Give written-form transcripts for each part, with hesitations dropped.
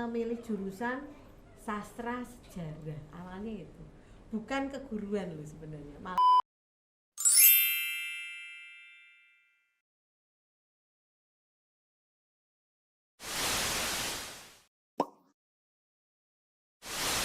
Milih jurusan sastra sejarah awalnya itu bukan keguruan loh sebenarnya.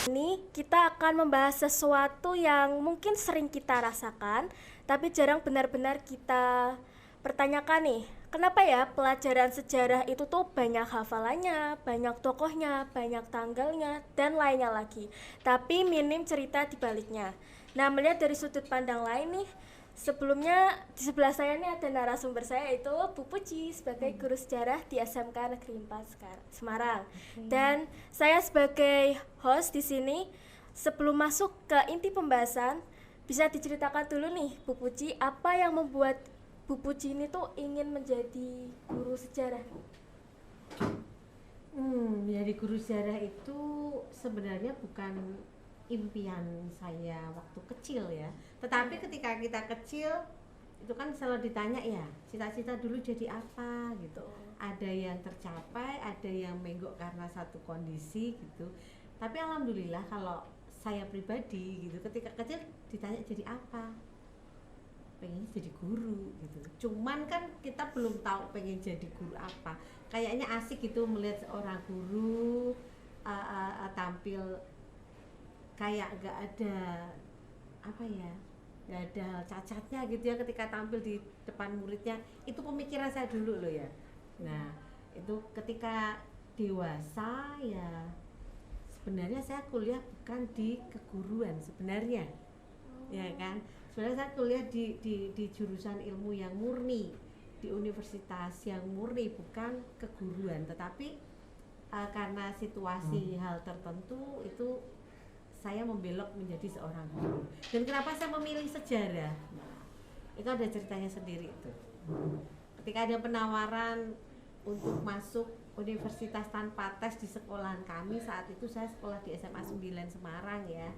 Ini kita akan membahas sesuatu yang mungkin sering kita rasakan, tapi jarang benar-benar kita pertanyakan nih. Kenapa ya pelajaran sejarah itu tuh banyak hafalannya, banyak tokohnya, banyak tanggalnya, dan lainnya lagi. Tapi minim cerita di baliknya. Nah, melihat dari sudut pandang lain nih, sebelumnya di sebelah saya nih ada narasumber saya itu Bu Puji sebagai guru sejarah di SMK Negeri 4 Semarang. Dan saya sebagai host di sini, sebelum masuk ke inti pembahasan, bisa diceritakan dulu nih Bu Puji apa yang membuat Bu Puji ini tuh ingin menjadi guru sejarah? Jadi guru sejarah itu sebenarnya bukan impian saya waktu kecil ya. Tetapi ketika kita kecil itu kan selalu ditanya ya, cita-cita dulu jadi apa gitu. Ada yang tercapai, ada yang menggok karena satu kondisi gitu. Tapi alhamdulillah kalau saya pribadi gitu, ketika kecil ditanya jadi apa, pengen jadi guru gitu. Cuman kan kita belum tahu pengen jadi guru apa. Kayaknya asik gitu melihat seorang guru tampil kayak gak ada apa ya, gak ada cacatnya gitu ya ketika tampil di depan muridnya. Itu pemikiran saya dulu loh ya. Nah itu ketika dewasa ya, sebenarnya saya kuliah bukan di keguruan sebenarnya, ya kan. Sebenarnya saya kuliah di jurusan ilmu yang murni, di universitas yang murni, bukan keguruan. Tetapi karena situasi hal tertentu itu saya membelok menjadi seorang guru. Dan kenapa saya memilih sejarah? Nah, itu ada ceritanya sendiri itu. Ketika ada penawaran untuk masuk universitas tanpa tes di sekolahan kami, saat itu saya sekolah di SMA 9 Semarang ya.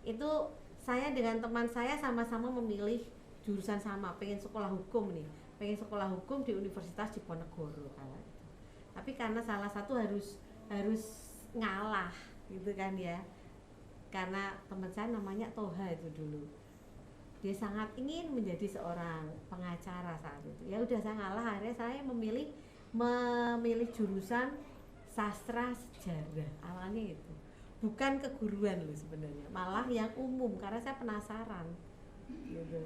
Itu saya dengan teman saya sama-sama memilih jurusan sama, pengen sekolah hukum nih, pengen sekolah hukum di Universitas Diponegoro kala itu. Tapi karena salah satu harus ngalah gitu kan ya, karena teman saya namanya Toha itu dulu, dia sangat ingin menjadi seorang pengacara saat itu. Ya udah saya ngalah, akhirnya saya memilih jurusan sastra sejarah awalnya itu bukan keguruan loh sebenarnya, malah yang umum karena saya penasaran gitu.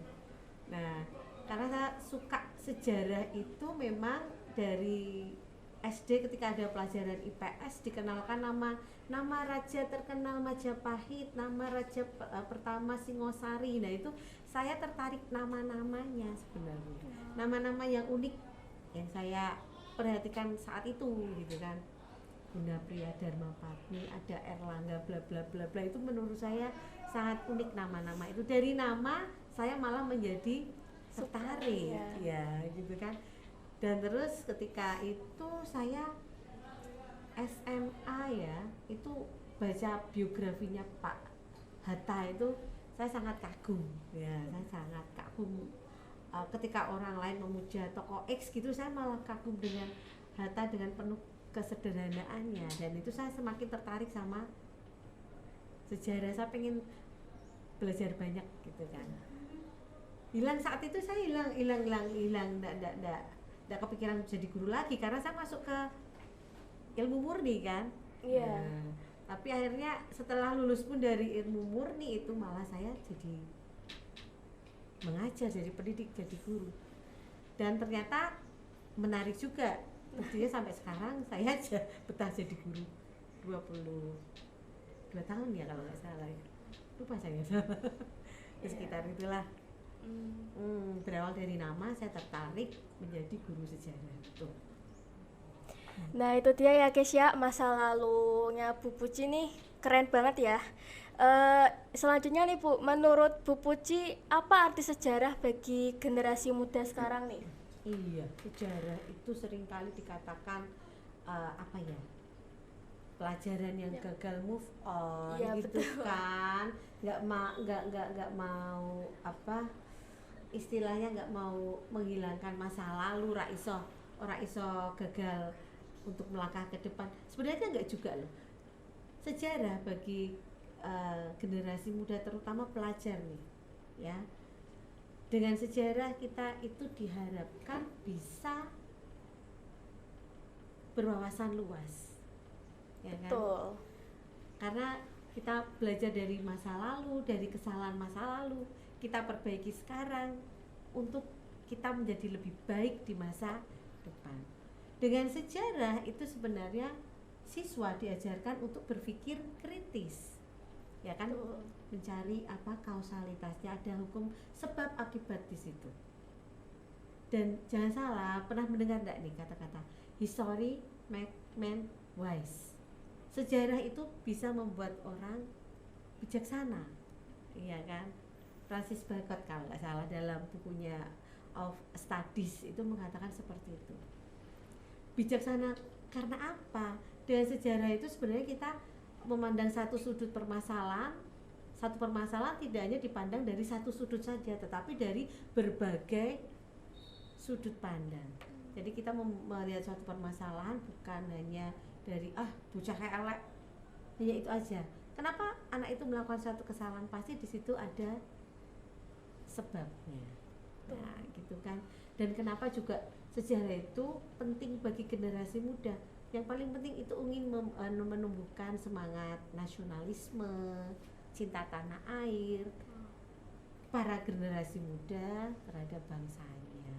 Nah karena saya suka sejarah itu memang dari SD, ketika ada pelajaran IPS dikenalkan nama raja terkenal Majapahit, nama raja pertama Singosari. Nah itu saya tertarik nama-namanya sebenarnya, nama-nama yang unik yang saya perhatikan saat itu gitu kan. Bunda Priya Dharma Patni, ada Erlangga bla bla bla bla, itu menurut saya sangat unik nama-nama itu. Dari nama saya malah menjadi tertarik ya gitu kan. Dan terus ketika itu saya SMA ya, itu baca biografinya Pak Hatta, itu saya sangat kagum ya, saya sangat kagum. Ketika orang lain memuja tokoh X gitu, saya malah kagum dengan Hatta dengan penuh kesederhanaannya. Dan itu saya semakin tertarik sama sejarah, saya pengen belajar banyak gitu kan. Hilang saat itu saya hilang nggak kepikiran jadi guru lagi karena saya masuk ke ilmu murni kan. Iya. Tapi akhirnya setelah lulus pun dari ilmu murni itu malah saya jadi mengajar, jadi pendidik, jadi guru. Dan ternyata menarik juga. Buktinya sampai sekarang saya aja betah jadi guru 22 tahun ya kalau nggak salah ya. Lupa saya salah. Sekitar itulah. Berawal dari nama saya tertarik menjadi guru sejarah itu. Nah itu dia ya guys ya, masa lalunya Bu Puji nih keren banget ya. Selanjutnya nih Bu, menurut Bu Puji apa arti sejarah bagi generasi muda sekarang nih? Iya, sejarah itu seringkali dikatakan apa ya, pelajaran yang gagal move on ya, gitu betul. kan. Nggak mau apa istilahnya, nggak mau menghilangkan masa lalu, ora iso gagal untuk melangkah ke depan. Sebenarnya enggak juga loh. Sejarah bagi generasi muda terutama pelajar nih, ya. Dengan sejarah kita itu diharapkan bisa berwawasan luas, ya kan? Betul. Karena kita belajar dari masa lalu, dari kesalahan masa lalu, kita perbaiki sekarang untuk kita menjadi lebih baik di masa depan. Dengan sejarah itu sebenarnya siswa diajarkan untuk berpikir kritis, ya kan? Betul. Mencari apa kausalitasnya, ada hukum sebab akibat di situ. Dan jangan salah, pernah mendengar enggak nih kata-kata history make man wise. Sejarah itu bisa membuat orang bijaksana, iya kan? Francis Bacon kalau nggak salah dalam bukunya Of Studies itu mengatakan seperti itu. Bijaksana karena apa? Dengan sejarah itu sebenarnya kita memandang satu sudut permasalahan, satu permasalahan tidak hanya dipandang dari satu sudut saja, tetapi dari berbagai sudut pandang. Jadi kita melihat suatu permasalahan bukan hanya dari bocah kayak elek, hanya itu aja. Kenapa anak itu melakukan suatu kesalahan? Pasti di situ ada sebabnya. Nah, gitu kan. Dan kenapa juga sejarah itu penting bagi generasi muda? Yang paling penting itu ingin menumbuhkan semangat nasionalisme, cinta tanah air para generasi muda terhadap bangsanya.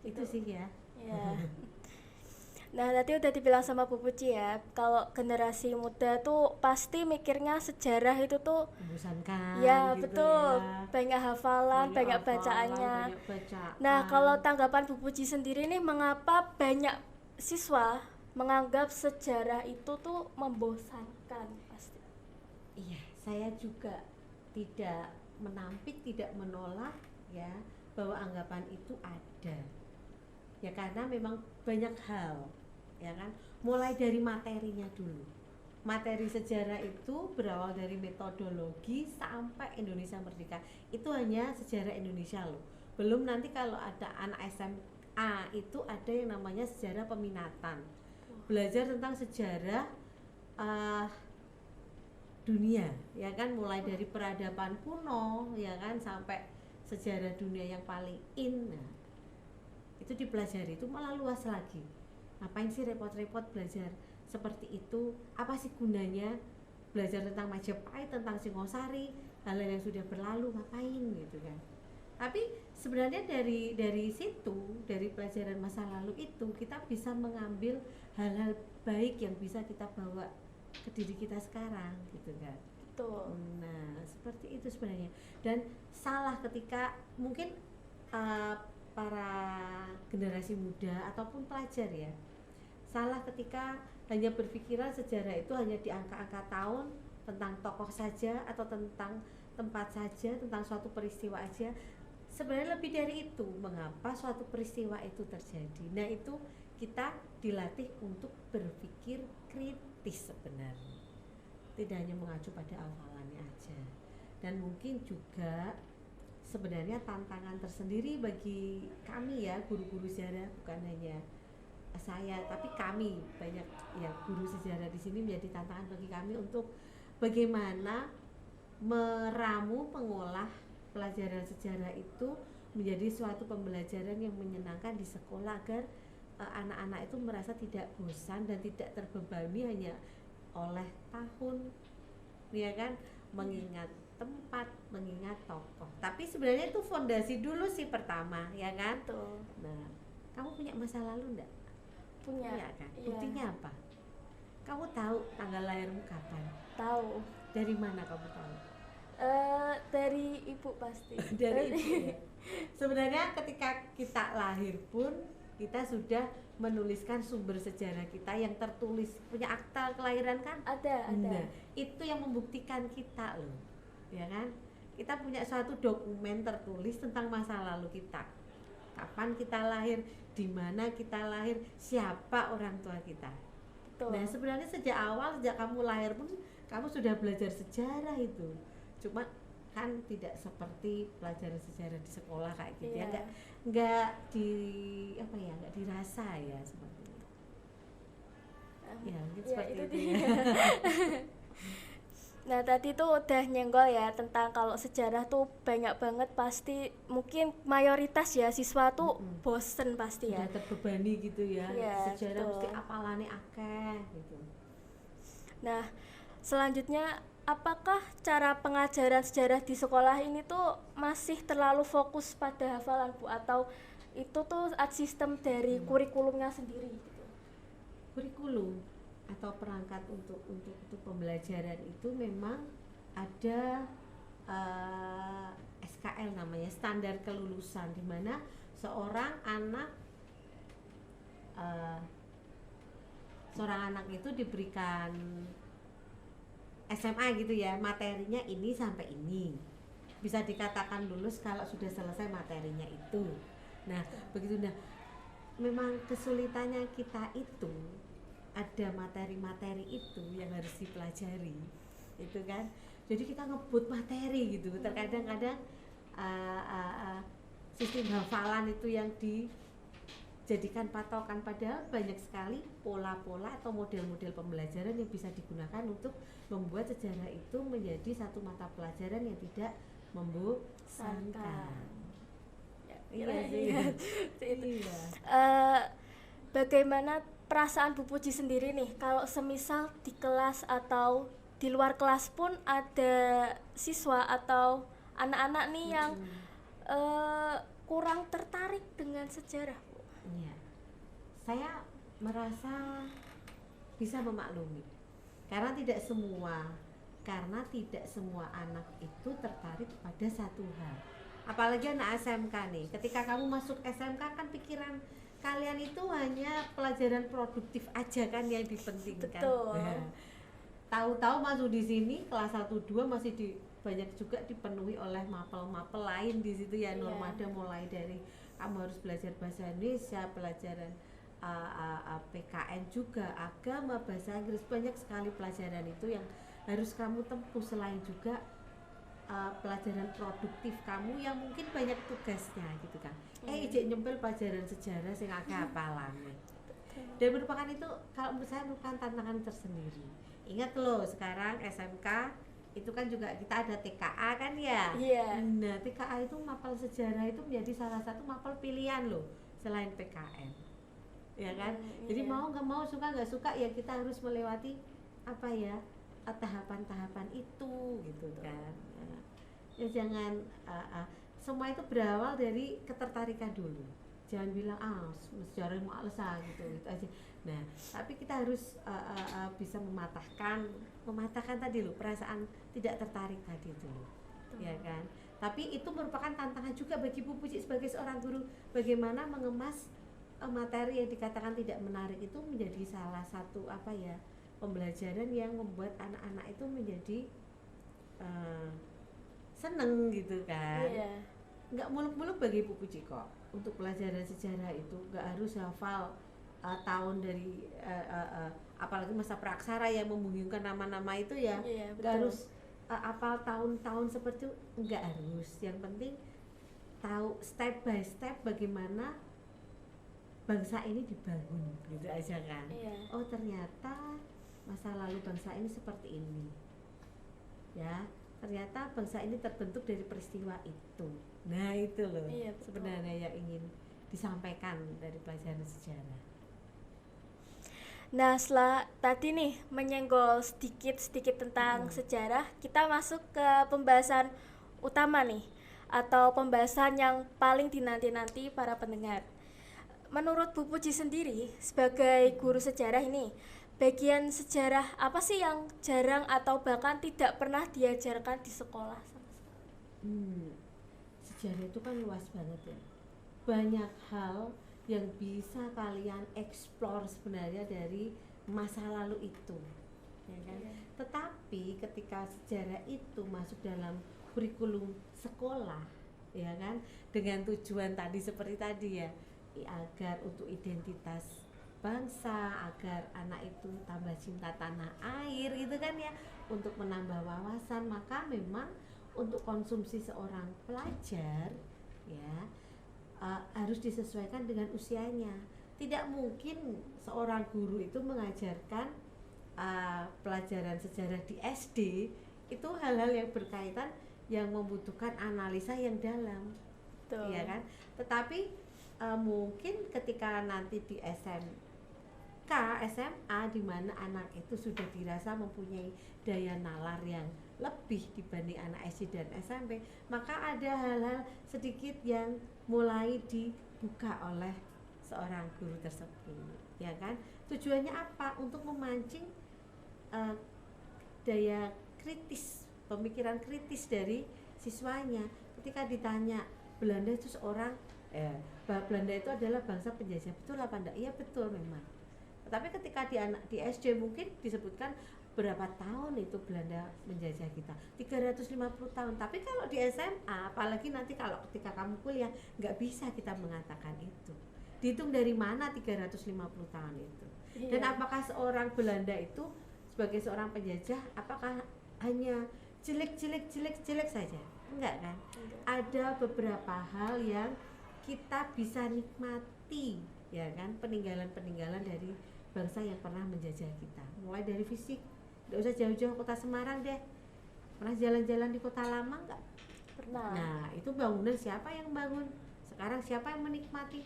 Itu sih ya. Ya. Nah, tadi udah dibilang sama Bu Puci ya, kalau generasi muda tuh pasti mikirnya sejarah itu tuh membosankan. Ya, gitu betul. Ya. Banyak hafalan, banyak bacaannya. Banyak bacaan. Nah, kalau tanggapan Bu Puci sendiri nih, mengapa banyak siswa menganggap sejarah itu tuh membosankan pasti? Iya, saya juga tidak menampik, tidak menolak ya bahwa anggapan itu ada. Ya karena memang banyak hal, ya kan. Mulai dari materinya dulu. Materi sejarah itu berawal dari metodologi sampai Indonesia merdeka. Itu hanya sejarah Indonesia loh. Belum nanti kalau ada anak SMA itu ada yang namanya sejarah peminatan. Belajar tentang sejarah dunia, ya kan, mulai dari peradaban kuno, ya kan, sampai sejarah dunia yang paling in. Nah, itu dipelajari, itu malah luas lagi. Ngapain sih repot-repot belajar seperti itu? Apa sih gunanya belajar tentang Majapahit, tentang Singosari, hal-hal yang sudah berlalu, ngapain gitu kan? Tapi sebenarnya dari situ, dari pelajaran masa lalu itu kita bisa mengambil hal-hal baik yang bisa kita bawa ke diri kita sekarang gitu kan. Betul. Nah, seperti itu sebenarnya. Dan salah ketika mungkin para generasi muda ataupun pelajar ya, salah ketika hanya berpikiran sejarah itu hanya di angka-angka tahun, tentang tokoh saja atau tentang tempat saja, tentang suatu peristiwa aja. Sebenarnya lebih dari itu, mengapa suatu peristiwa itu terjadi. Nah, itu kita dilatih untuk berpikir kritis sebenarnya, tidak hanya mengacu pada hafalannya aja. Dan mungkin juga sebenarnya tantangan tersendiri bagi kami ya, guru-guru sejarah, bukan hanya saya tapi kami banyak ya guru sejarah di sini, menjadi tantangan bagi kami untuk bagaimana meramu, mengolah pelajaran sejarah itu menjadi suatu pembelajaran yang menyenangkan di sekolah agar anak-anak itu merasa tidak bosan dan tidak terbebani hanya oleh tahun, ya kan, mengingat tempat, mengingat tokoh. Tapi sebenarnya itu fondasi dulu sih pertama, ya kan? Tuh. Nah, kamu punya masa lalu enggak? Punya kan? Iya. Buktinya apa? Kamu tahu tanggal lahirmu kapan? Tahu. Dari mana kamu tahu? Dari ibu pasti. Dari ibu ya? Sebenarnya ketika kita lahir pun kita sudah menuliskan sumber sejarah kita yang tertulis, punya akta kelahiran kan? Ada. Nah, itu yang membuktikan kita loh, ya kan? Kita punya suatu dokumen tertulis tentang masa lalu kita, kapan kita lahir, di mana kita lahir, siapa orang tua kita. Betul. Nah, sebenarnya sejak awal, sejak kamu lahir pun kamu sudah belajar sejarah itu. Cuma kan tidak seperti pelajaran sejarah di sekolah kayak gitu. Iya. Ya, nggak di apa ya, nggak dirasa ya seperti itu. Ya, mungkin Ya, seperti itu itu dia. ya. Nah, tadi tuh udah nyenggol ya tentang kalau sejarah tuh banyak banget, pasti mungkin mayoritas ya siswa tuh Mm-mm. bosen pasti ya. Sudah terbebani gitu ya, Iya, sejarah mesti betul. apalane akeh gitu. Nah, selanjutnya apakah cara pengajaran sejarah di sekolah ini tuh masih terlalu fokus pada hafalan Bu, atau itu tuh sistem dari kurikulumnya sendiri gitu? Kurikulum atau perangkat untuk pembelajaran itu memang ada SKL namanya, standar kelulusan, di mana seorang anak eh, seorang anak itu diberikan SMA gitu ya, materinya ini sampai ini, bisa dikatakan lulus kalau sudah selesai materinya itu. Nah begitu. Nah memang kesulitannya kita itu ada materi-materi itu yang harus dipelajari itu kan, jadi kita ngebut materi gitu. Terkadang-kadang sistem hafalan itu yang dijadikan patokan, padahal banyak sekali pola-pola atau model-model pembelajaran yang bisa digunakan untuk membuat sejarah itu menjadi satu mata pelajaran yang tidak membosankan. Iya sih. Iya. Bagaimana perasaan Bu Puji sendiri nih kalau semisal di kelas atau di luar kelas pun ada siswa atau anak-anak nih yang kurang tertarik dengan sejarah, Bu? Iya. Saya merasa bisa memaklumi karena tidak semua anak itu tertarik pada satu hal. Apalagi anak SMK nih. Ketika kamu masuk SMK kan pikiran kalian itu hanya pelajaran produktif aja kan yang dipentingkan. Betul. Nah, tahu-tahu masuk di sini kelas 1 2 masih banyak juga dipenuhi oleh mapel-mapel lain di situ ya. Normada mulai dari kamu harus belajar bahasa Indonesia, pelajaran PKN juga, agama, bahasa Inggris, banyak sekali pelajaran itu yang harus kamu tempuh, selain juga pelajaran produktif kamu yang mungkin banyak tugasnya gitu kan. Ijek nyempil pelajaran sejarah sing akeh hafalan. Dan merupakan itu, kalau menurut saya merupakan tantangan tersendiri. Ingat loh, sekarang SMK itu kan juga kita ada TKA kan ya. Iya. Nah TKA itu mapel sejarah itu menjadi salah satu mapel pilihan loh selain PKN, ya kan. Jadi mau nggak mau, suka nggak suka ya kita harus melewati apa ya, tahapan-tahapan itu gitu kan. Ya jangan semua itu berawal dari ketertarikan dulu. Jangan bilang sejarah males gitu aja. Nah, tapi kita harus bisa mematahkan tadi loh perasaan tidak tertarik tadi itu, ya kan. Tapi itu merupakan tantangan juga bagi Bu Puji sebagai seorang guru, bagaimana mengemas materi yang dikatakan tidak menarik itu menjadi salah satu apa ya, pembelajaran yang membuat anak-anak itu menjadi seneng gitu kan. Iya. Nggak muluk-muluk bagi Bu Puji kok untuk pelajaran sejarah itu, nggak harus hafal tahun dari apalagi masa praksara yang membingungkan nama-nama itu ya. Iya, Nggak betul. harus apal tahun-tahun seperti itu, nggak harus. Yang penting tahu step by step bagaimana bangsa ini dibangun gitu aja kan. Iya. Oh ternyata masa lalu bangsa ini seperti ini ya, ternyata bangsa ini terbentuk dari peristiwa itu. Nah itu loh, Iya, betul. sebenarnya yang ingin disampaikan dari pelajaran sejarah. Nah, setelah tadi nih menyenggol sedikit tentang sejarah, kita masuk ke pembahasan utama nih, atau pembahasan yang paling dinanti-nanti para pendengar. Menurut Bu Puji sendiri, sebagai guru sejarah ini, bagian sejarah apa sih yang jarang atau bahkan tidak pernah diajarkan di sekolah sama sekali? Sejarah itu kan luas banget ya. Banyak hal yang bisa kalian eksplor sebenarnya dari masa lalu itu, ya kan? Tetapi ketika sejarah itu masuk dalam kurikulum sekolah, ya kan, dengan tujuan tadi seperti tadi ya, agar untuk identitas bangsa, agar anak itu tambah cinta tanah air gitu kan ya, untuk menambah wawasan, maka memang untuk konsumsi seorang pelajar ya harus disesuaikan dengan usianya. tidak mungkin seorang guru itu mengajarkan pelajaran sejarah di SD itu hal-hal yang berkaitan yang membutuhkan analisa yang dalam. Betul. Ya kan? Tetapi mungkin ketika nanti di SMK, SMA di mana anak itu sudah dirasa mempunyai daya nalar yang lebih dibanding anak SD dan SMP, maka ada hal-hal sedikit yang mulai dibuka oleh seorang guru tersebut, ya kan? Tujuannya apa? Untuk memancing daya kritis, pemikiran kritis dari siswanya. Ketika ditanya Belanda itu seorang Belanda itu adalah bangsa penjajah, betul apa enggak? Iya betul memang. Tapi ketika di SD mungkin disebutkan berapa tahun itu Belanda menjajah kita, 350 tahun. Tapi kalau di SMA, apalagi nanti kalau ketika kamu kuliah, nggak bisa kita mengatakan itu. Dihitung dari mana 350 tahun itu? Dan apakah seorang Belanda itu sebagai seorang penjajah, apakah hanya jelek saja? Enggak kan? Ada beberapa hal yang kita bisa nikmati, ya kan, peninggalan dari bangsa yang pernah menjajah kita. Mulai dari fisik, nggak usah jauh-jauh kota Semarang deh. Pernah jalan-jalan di Kota Lama nggak? Pernah. Nah, itu bangunan siapa yang bangun? Sekarang siapa yang menikmati?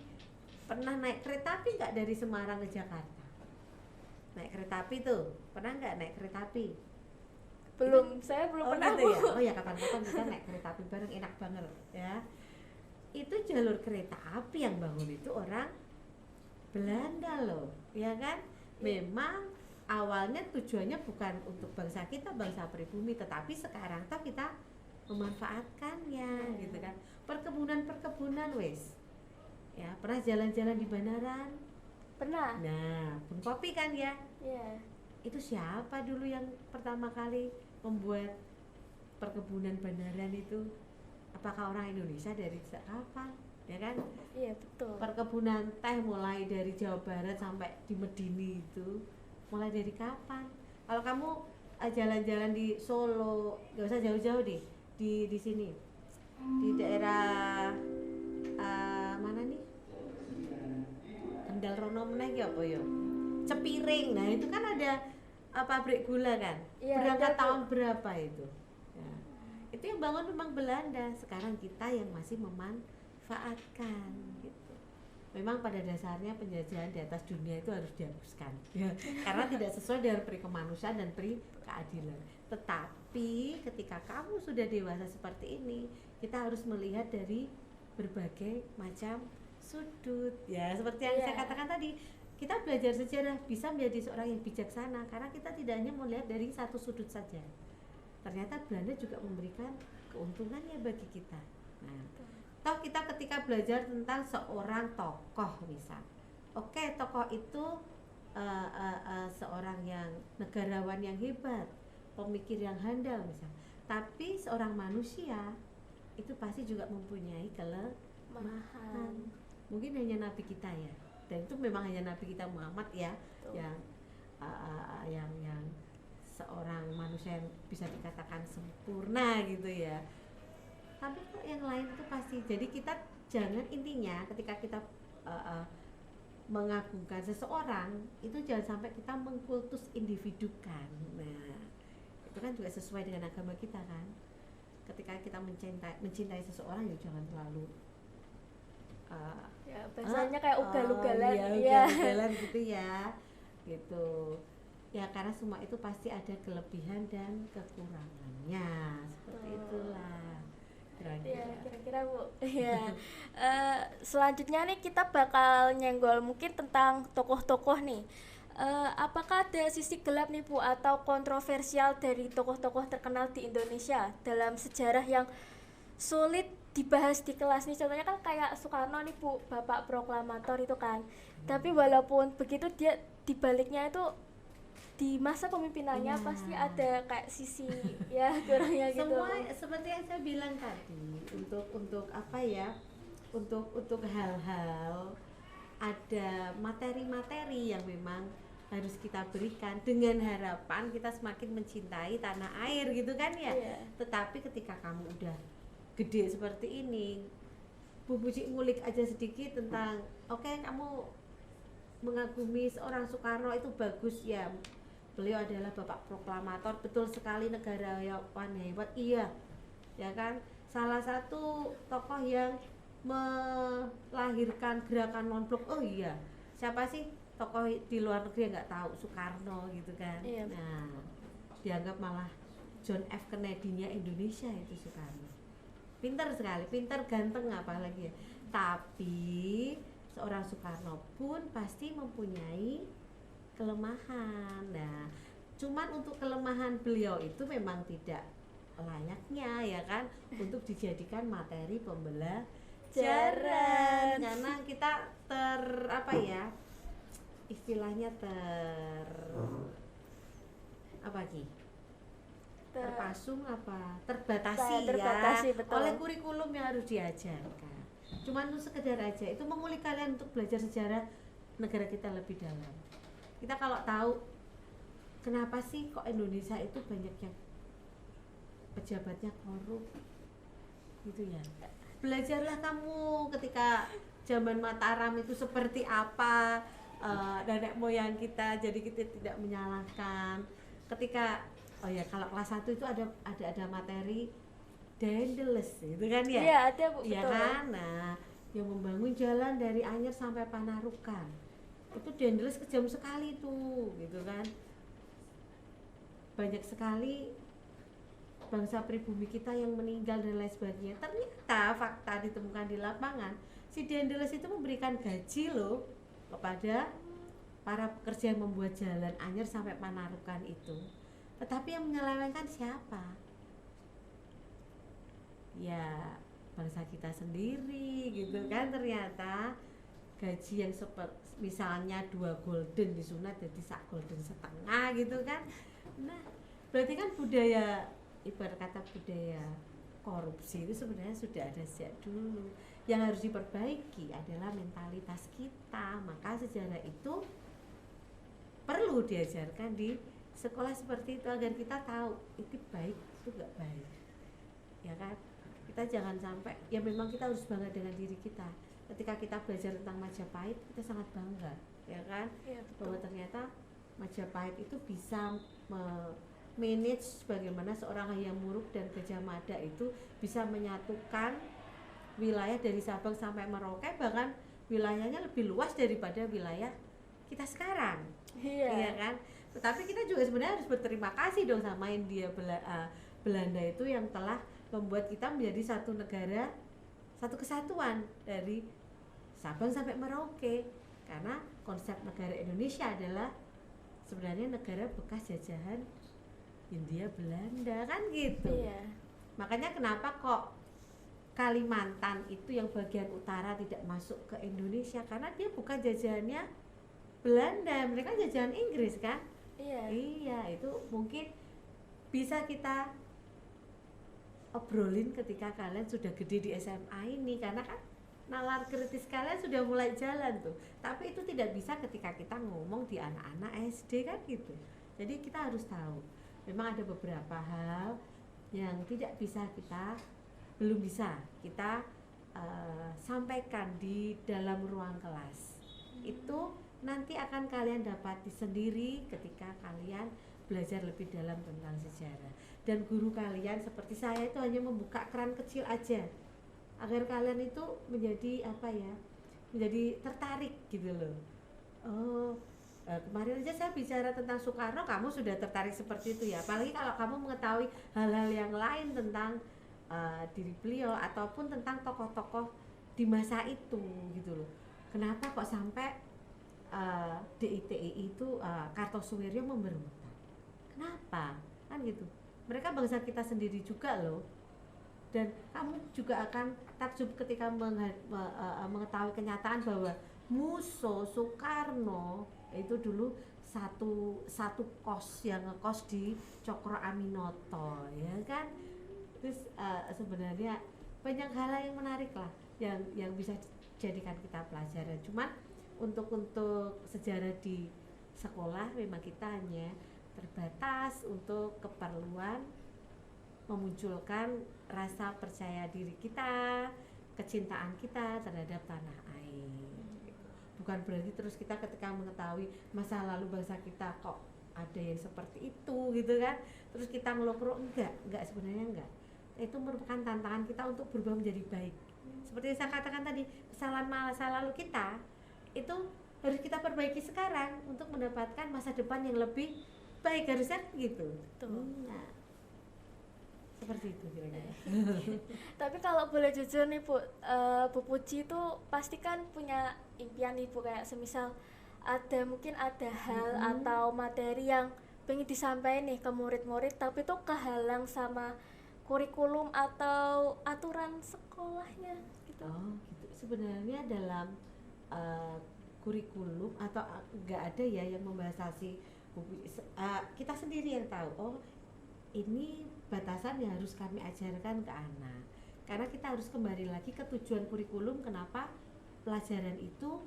Pernah naik kereta api nggak dari Semarang ke Jakarta? Naik kereta api tuh, pernah nggak naik kereta api? Belum, saya belum pernah. Gitu ya? Oh ya, kapan-kapan kita naik kereta api bareng, enak banget ya. Itu jalur kereta api yang bangun itu orang Belanda loh, ya kan? Memang awalnya tujuannya bukan untuk bangsa kita, bangsa pribumi, tetapi sekarang toh kita memanfaatkannya, gitu kan? Perkebunan wes. Ya, pernah jalan-jalan di Banaran? Pernah. Nah, Bun Kopi kan ya? Iya. Itu siapa dulu yang pertama kali membuat perkebunan Banaran itu? Apakah orang Indonesia dari kapan? Ya kan? Iya, betul. Perkebunan teh mulai dari Jawa Barat sampai di Medini itu mulai dari kapan? Kalau kamu jalan-jalan di Solo, gak usah jauh-jauh deh, di sini, di daerah mana nih? Kendal Rono meneh ki apa ya? Cepiring. Nah, itu kan ada pabrik gula kan? Iya, Berangkat ada, tahun berapa itu? Ya. Itu yang bangun memang Belanda. Sekarang kita yang masih memanfaatkan gitu. Memang pada dasarnya penjajahan di atas dunia itu harus dihapuskan ya, karena tidak sesuai dengan peri kemanusiaan dan peri keadilan. Tetapi ketika kamu sudah dewasa seperti ini, kita harus melihat dari berbagai macam sudut ya, seperti yang saya katakan tadi. Kita belajar sejarah bisa menjadi seorang yang bijaksana karena kita tidak hanya melihat dari satu sudut saja. Ternyata Belanda juga memberikan keuntungannya bagi kita. Nah, toh kita ketika belajar tentang seorang tokoh misal, oke, tokoh itu seorang yang negarawan yang hebat, pemikir yang handal misal, tapi seorang manusia itu pasti juga mempunyai kelemahan. Mungkin hanya nabi kita ya, dan itu memang hanya nabi kita Muhammad ya. Betul. yang seorang manusia yang bisa dikatakan sempurna gitu ya. Tapi kok yang lain itu pasti. Jadi kita jangan, intinya ketika kita mengagungkan seseorang itu jangan sampai kita mengkultus individukan. Nah, itu kan juga sesuai dengan agama kita kan. Ketika kita mencintai seseorang ya jangan terlalu ya bahasanya kayak ugal-ugalan, ya ugal-ugalan gitu ya, gitu ya, karena semua itu pasti ada kelebihan dan kekurangannya, seperti itulah kira-kira Bu. Ya. Selanjutnya nih kita bakal nyenggol mungkin tentang tokoh-tokoh nih. Apakah ada sisi gelap nih Bu atau kontroversial dari tokoh-tokoh terkenal di Indonesia dalam sejarah yang sulit dibahas di kelas nih? Contohnya kan kayak Soekarno nih Bu, Bapak Proklamator itu kan. Tapi walaupun begitu dia dibaliknya itu di masa pemimpinannya pasti ada kayak sisi ya kurangnya gitu. Semua seperti yang saya bilang tadi, untuk apa ya? Untuk hal-hal ada materi-materi yang memang harus kita berikan dengan harapan kita semakin mencintai tanah air gitu kan ya. Tetapi ketika kamu udah gede seperti ini, Bu Buci ngulik aja sedikit tentang oke, kamu mengagumi seorang Soekarno itu bagus ya. Beliau adalah bapak proklamator, betul sekali, negarawan hebat, iya ya kan, salah satu tokoh yang melahirkan gerakan non blok. Oh iya, siapa sih tokoh di luar negeri yang nggak tahu Soekarno gitu kan. Iya. Nah, dianggap malah John F. Kennedy-nya Indonesia itu Soekarno. Pintar sekali, pintar, ganteng apalagi ya. Tapi seorang Soekarno pun pasti mempunyai kelemahan. Nah, cuman untuk kelemahan beliau itu memang tidak layaknya ya kan untuk dijadikan materi pembelajaran, karena kita apa ya istilahnya terpasung terbatasi ya betul. Oleh kurikulum yang harus diajarkan. Cuman untuk sekedar aja itu mengulik kalian untuk belajar sejarah negara kita lebih dalam. Kita kalau tahu kenapa sih kok Indonesia itu banyak yang pejabatnya korup gitu ya, belajarlah kamu ketika zaman Mataram itu seperti apa nenek moyang kita, jadi kita tidak menyalahkan. Ketika kalau kelas 1 itu ada materi Daendels gitu kan ya. Iya, ada Bu, ya betul. Kan? Nah, yang membangun jalan dari Anyer sampai Panarukan. Itu Daendels kejam sekali tuh, gitu kan. Banyak sekali bangsa pribumi kita yang meninggal dan lain sebagainya. Ternyata fakta ditemukan di lapangan, si Daendels itu memberikan gaji loh kepada para pekerja yang membuat jalan Anyer sampai Panarukan itu. Tetapi yang menyelewengkan siapa? Ya bangsa kita sendiri gitu kan. Ternyata gaji yang misalnya 2 golden disunat jadi 1 golden setengah gitu kan. Nah berarti kan budaya, ibarat kata budaya korupsi itu sebenarnya sudah ada sejak dulu. Yang harus diperbaiki adalah mentalitas kita. Maka sejarah itu perlu diajarkan di sekolah seperti itu agar kita tahu itu baik, itu gak baik ya kan. Kita jangan sampai, ya memang kita harus bangga dengan diri kita. Ketika kita belajar tentang Majapahit, kita sangat bangga ya kan, ya, bahwa ternyata Majapahit itu bisa manage bagaimana seorang Hayam Wuruk dan Gajah Mada itu bisa menyatukan wilayah dari Sabang sampai Merauke, bahkan wilayahnya lebih luas daripada wilayah kita sekarang. Iya kan. Tetapi kita juga sebenarnya harus berterima kasih dong sama India Belanda itu yang telah membuat kita menjadi satu negara, satu kesatuan dari Sabang sampai Merauke. Karena konsep negara Indonesia adalah sebenarnya negara bekas jajahan Hindia Belanda kan gitu. Iya. Makanya kenapa kok Kalimantan itu yang bagian utara tidak masuk ke Indonesia, karena dia bukan jajahannya Belanda, mereka jajahan Inggris kan. Iya, itu mungkin bisa kita obrolin ketika kalian sudah gede di SMA ini, karena kan nalar kritis kalian sudah mulai jalan tuh. Tapi itu tidak bisa ketika kita ngomong di anak-anak SD kan gitu. Jadi kita harus tahu memang ada beberapa hal yang belum bisa kita sampaikan di dalam ruang kelas. Itu nanti akan kalian dapati sendiri ketika kalian belajar lebih dalam tentang sejarah. Dan guru kalian seperti saya itu hanya membuka keran kecil aja agar kalian itu menjadi menjadi tertarik gitu loh. Kemarin aja saya bicara tentang Soekarno, kamu sudah tertarik seperti itu ya. Apalagi kalau kamu mengetahui hal-hal yang lain tentang diri beliau ataupun tentang tokoh-tokoh di masa itu gitu loh. Kenapa kok sampai DITI itu Kartosuwiryo memberontak? Kenapa? Kan gitu. Mereka bangsa kita sendiri juga loh. Dan kamu juga akan takjub ketika mengetahui kenyataan bahwa musuh Soekarno itu dulu satu kos yang ngekos di Cokro Aminoto ya kan. Terus sebenarnya banyak hal yang menarik lah yang bisa dijadikan kita pelajaran. Cuman untuk sejarah di sekolah memang kita hanya terbatas untuk keperluan memunculkan rasa percaya diri kita, kecintaan kita terhadap tanah air. bukan berarti terus kita ketika mengetahui masa lalu bangsa kita kok ada yang seperti itu gitu kan, terus kita ngelok-ngelok, enggak sebenarnya enggak. Itu merupakan tantangan kita untuk berubah menjadi baik. Seperti yang saya katakan tadi, kesalahan masa lalu kita itu harus kita perbaiki sekarang untuk mendapatkan masa depan yang lebih baik, harusnya gitu. Nah, seperti itu kira-kira. Tapi kalau boleh jujur nih Bu, Bu Puji itu pasti kan punya impian nih Bu, kayak semisal mungkin ada hal atau materi yang pengen disampaikan nih ke murid-murid tapi tuh kehalang sama kurikulum atau aturan sekolahnya gitu. Oh, gitu. Sebenarnya dalam kurikulum atau nggak ada ya yang membatasi kita sendiri yang tahu. Oh, ini batasan yang harus kami ajarkan ke anak. Karena kita harus kembali lagi ke tujuan kurikulum, kenapa pelajaran itu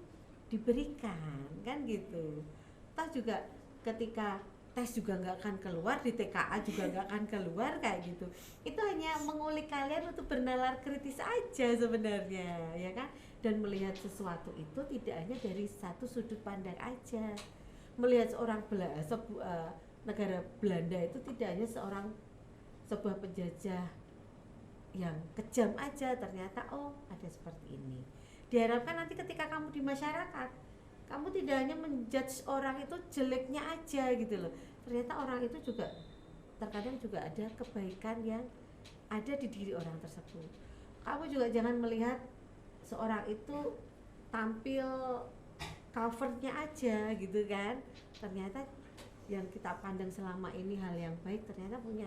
diberikan, kan gitu. Toh juga ketika tes juga nggak akan keluar, di TKA juga nggak akan keluar kayak gitu. Itu hanya mengulik kalian untuk bernalar kritis aja sebenarnya, ya kan? Dan melihat sesuatu itu tidak hanya dari satu sudut pandang aja. Melihat seorang negara Belanda itu tidak hanya sebuah penjajah yang kejam aja, ternyata oh ada seperti ini. Diharapkan nanti ketika kamu di masyarakat, kamu tidak hanya menjudge orang itu jeleknya aja gitu loh. Ternyata orang itu juga terkadang juga ada kebaikan yang ada di diri orang tersebut. Kamu juga jangan melihat seorang itu tampil covernya aja gitu kan. Ternyata yang kita pandang selama ini hal yang baik ternyata punya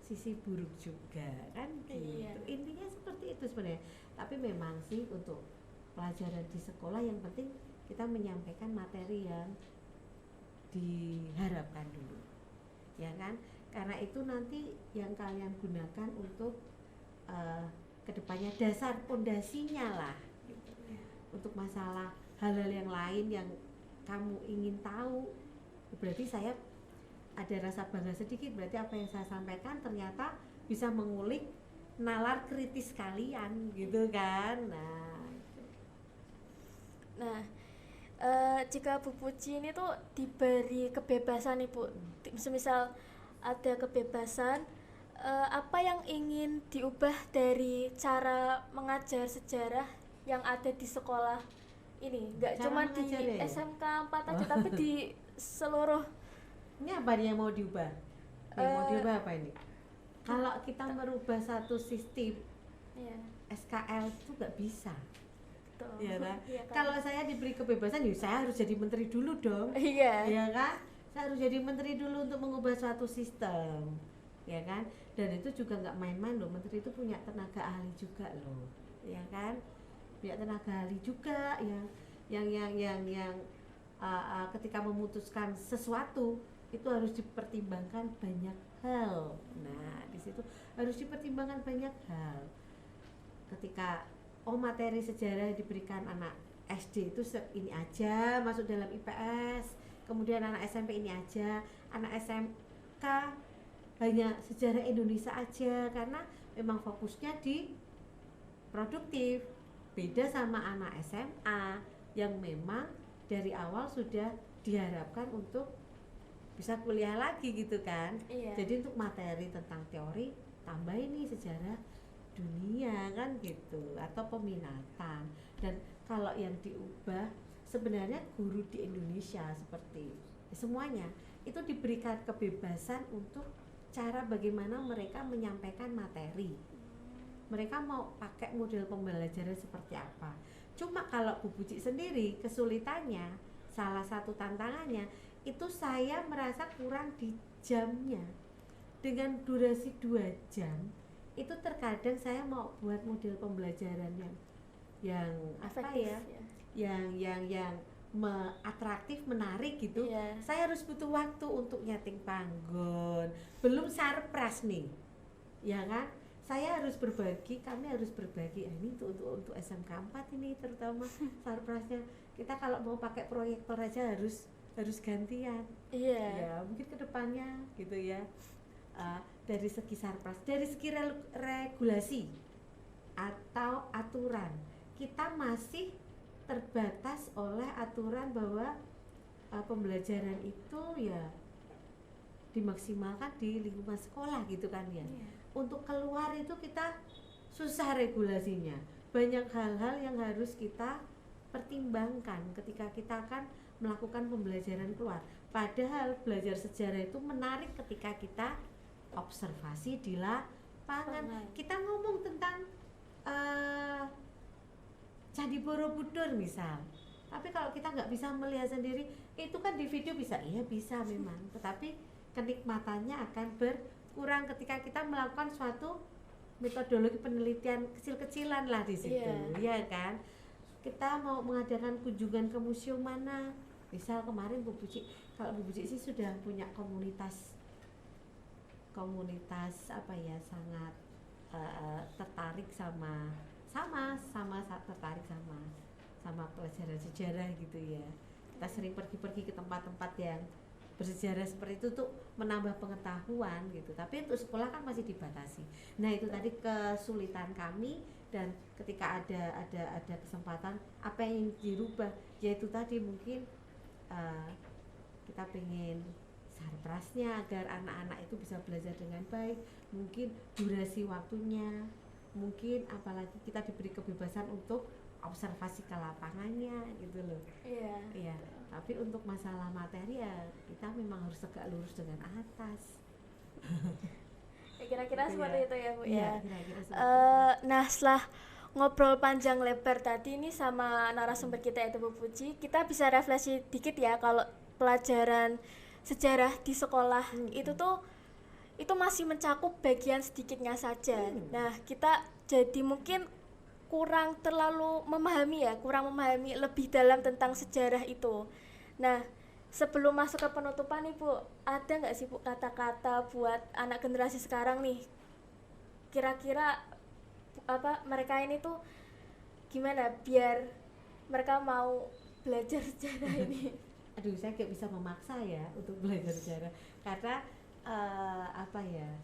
sisi buruk juga kan gitu. Iya. Intinya seperti itu sebenarnya. Tapi memang sih untuk pelajaran di sekolah yang penting kita menyampaikan materi yang diharapkan dulu, ya kan? Karena itu nanti yang kalian gunakan untuk kedepannya dasar pondasinya lah gitu. Untuk masalah hal-hal yang lain yang kamu ingin tahu, berarti saya ada rasa bangga sedikit, berarti apa yang saya sampaikan ternyata bisa mengulik nalar kritis kalian gitu kan. Nah, jika Bu Puji ini tuh diberi kebebasan nih Bu, semisal ada kebebasan, apa yang ingin diubah dari cara mengajar sejarah yang ada di sekolah ini? Nggak cuma di ya? SMK 4 aja, tapi di seluruh. Ini apa yang mau diubah? Yang mau diubah apa ini? Kalau kita merubah satu sistem SKL itu nggak bisa. Ya kan? Iya, kan? Kalau saya diberi kebebasan, ya saya harus jadi menteri dulu dong. Iya. Ya kan? Saya harus jadi menteri dulu untuk mengubah suatu sistem, ya kan? Dan itu juga nggak main-main loh. Menteri itu punya tenaga ahli juga loh, ya kan? Punya tenaga ahli juga yang ketika memutuskan sesuatu itu harus dipertimbangkan banyak hal. Nah, di situ harus dipertimbangkan banyak hal. Ketika materi sejarah diberikan anak SD itu ini aja masuk dalam IPS, kemudian anak SMP ini aja, anak SMK hanya sejarah Indonesia aja karena memang fokusnya di produktif. Beda sama anak SMA yang memang dari awal sudah diharapkan untuk bisa kuliah lagi gitu kan. Iya. Jadi untuk materi tentang teori tambah ini sejarah dunia kan gitu, atau peminatan. Dan kalau yang diubah sebenarnya guru di Indonesia seperti semuanya itu diberikan kebebasan untuk cara bagaimana mereka menyampaikan materi. Mereka mau pakai model pembelajaran seperti apa. Cuma kalau Bu Puji sendiri kesulitannya, salah satu tantangannya itu saya merasa kurang di jamnya. Dengan durasi 2 jam itu terkadang saya mau buat model pembelajaran yang efektif, apa ya, yang atraktif, menarik gitu. Saya harus butuh waktu untuk nyeting panggon, belum sarpras nih, ya kan? Saya harus berbagi, kami harus berbagi. Ini untuk SMK 4 ini terutama sarprasnya. Kita kalau mau pakai proyektor aja harus gantian. Ya mungkin kedepannya gitu ya. Dari segi sarpras, dari segi regulasi atau aturan, kita masih terbatas oleh aturan bahwa pembelajaran itu ya dimaksimalkan di lingkungan sekolah gitu kan ya. Untuk keluar itu kita susah regulasinya, banyak hal-hal yang harus kita pertimbangkan ketika kita akan melakukan pembelajaran keluar. Padahal belajar sejarah itu menarik ketika kita observasi di lapangan. Kita ngomong tentang Candi Borobudur misal, tapi kalau kita nggak bisa melihat sendiri, itu kan di video bisa, iya bisa memang, tetapi kenikmatannya akan berkurang ketika kita melakukan suatu metodologi penelitian kecil-kecilan lah di situ, ya kan? Kita mau mengadakan kunjungan ke museum mana, misal kemarin Bu Buci, kalau Bu Buci sih sudah punya komunitas apa ya, sangat tertarik tertarik sama pelajaran sejarah gitu ya. Kita sering pergi-pergi ke tempat-tempat yang bersejarah seperti itu untuk menambah pengetahuan gitu. Tapi untuk sekolah kan masih dibatasi. Nah, itu tadi kesulitan kami, dan ketika ada kesempatan apa yang dirubah, yaitu tadi mungkin kita pengen sarprasnya agar anak-anak itu bisa belajar dengan baik, mungkin durasi waktunya, mungkin apalagi kita diberi kebebasan untuk observasi ke lapangannya gitu loh. Iya. Tapi untuk masalah materi ya kita memang harus tegak lurus dengan atas. Kira-kira gitu seperti ya. itu ya Bu Iya, ya. kira-kira seperti itu. Nah, setelah ngobrol panjang lebar tadi ini sama narasumber kita yaitu Bu Puji, kita bisa refleksi dikit ya kalau pelajaran sejarah di sekolah itu masih mencakup bagian sedikitnya saja. Nah, kita jadi mungkin kurang memahami lebih dalam tentang sejarah itu. Nah, sebelum masuk ke penutupan nih Bu, ada nggak sih Bu kata-kata buat anak generasi sekarang nih? Kira-kira mereka ini tuh gimana biar mereka mau belajar sejarah ini? Aduh, saya gak bisa memaksa ya untuk belajar sejarah, karena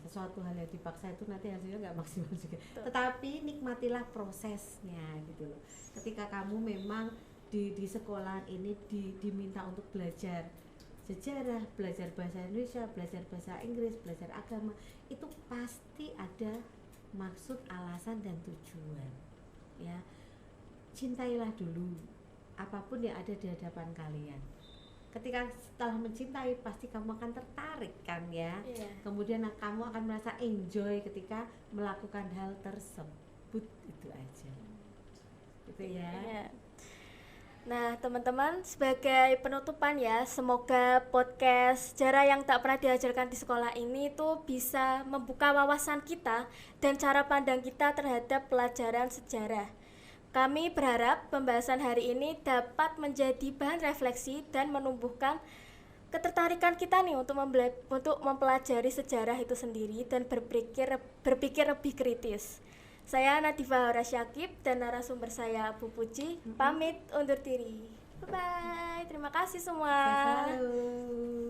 sesuatu hal yang dipaksa itu nanti hasilnya nggak maksimal juga. Tetapi nikmatilah prosesnya gitu loh. Ketika kamu memang di sekolah ini diminta untuk belajar sejarah, belajar bahasa Indonesia, belajar bahasa Inggris, belajar agama, itu pasti ada maksud, alasan, dan tujuan ya. Cintailah dulu apapun yang ada di hadapan kalian. Ketika setelah mencintai pasti kamu akan tertarik kan ya. Kemudian kamu akan merasa enjoy ketika melakukan hal tersebut, itu aja gitu ya. Nah teman-teman, sebagai penutupan ya, semoga podcast sejarah yang tak pernah diajarkan di sekolah ini tuh bisa membuka wawasan kita dan cara pandang kita terhadap pelajaran sejarah. Kami berharap pembahasan hari ini dapat menjadi bahan refleksi dan menumbuhkan ketertarikan kita nih untuk mempelajari sejarah itu sendiri dan berpikir lebih kritis. Saya Nadifa Horasyakib dan narasumber saya Bu Puji pamit undur diri. Bye bye. Terima kasih semua. Halo.